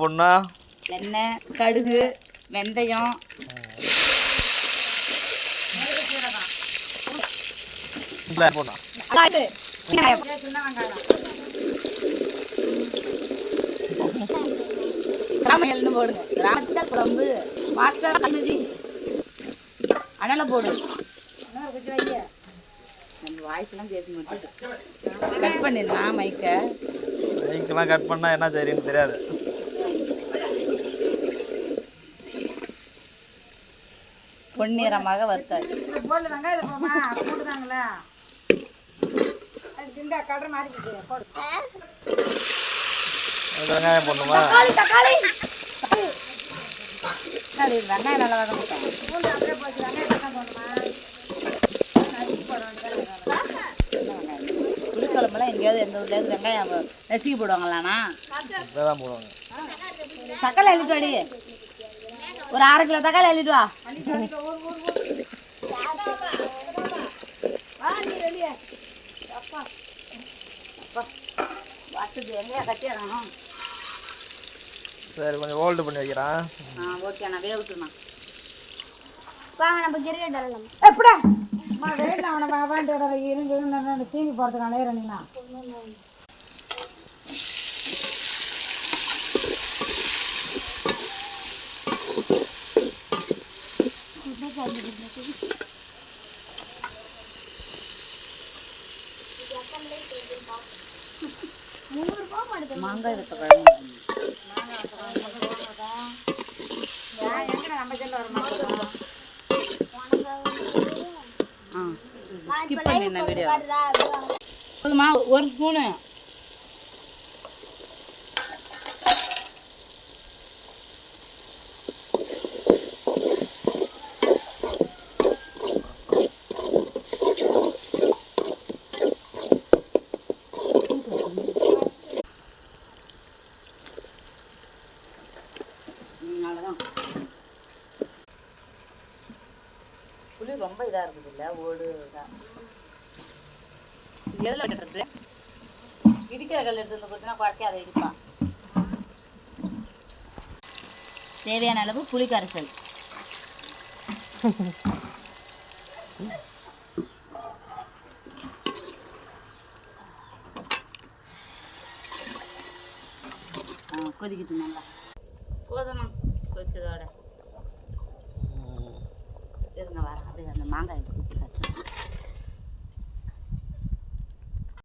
பொண்ணா எண்ணெய், கடுகு, வெந்தயம், கிராமங்கள்னு போடுங்க. கிராமத்தில் குழம்பு மாஸ்டர் அதனால போடு. நம்ம வாய்ஸ்லாம் கேட்க மாட்டேங்குது. கட் பண்ணிடலாம் மைக்கெல்லாம் கட் பண்ணா என்ன சரின்னு தெரியாது. பொன்னிறமாக வறுத்தாச்சு. வெங்காயம் போடணுமா? வெங்காயம் நல்லா வதங்கிட்டேன். புளிக்குழம்புலாம் எங்கேயாவது எந்த ஊர்லேயாவது வெங்காயம் நசுக்கி போடுவாங்களாண்ணா? தான் போடுவாங்க. தக்காளி அள்ளிட்டு வாடி, ஒரு 1/2 கிலோ தக்காளி அள்ளிட்டு வா. சரி, கொஞ்சம் ஹோல்டு பண்ணி வைக்கிறேன். ஓகே, நான் வேவிட்டுண்ணா. வாங்க நம்ம கிரிக்கெட் விளையாடலாம். எப்படா வெயில அவனை வாண்டி இருந்து சீனி போகிறதுக்கு அலையிறீங்களா? மாங்காய் வித்த பழம் ஸ்கிப் பண்ணி வீடியோ போதுமா? ஒரு ஸ்பூனு புளி ரொம்ப இதாக இருக்குது இல்லை, ஓடு இதாக. எதில் விட்டுறது? இடிக்கிற கல் எடுத்து வந்து கொடுத்தனா குறைக்க அதை இடிப்பான். தேவையான அளவு புளி கரைசல். கொதிக்கிட்டு நல்லா போதுமா? கொதிச்சதோட இருங்க வர அது அந்த மாங்காய் ஊற்றி கட்டுறேன்.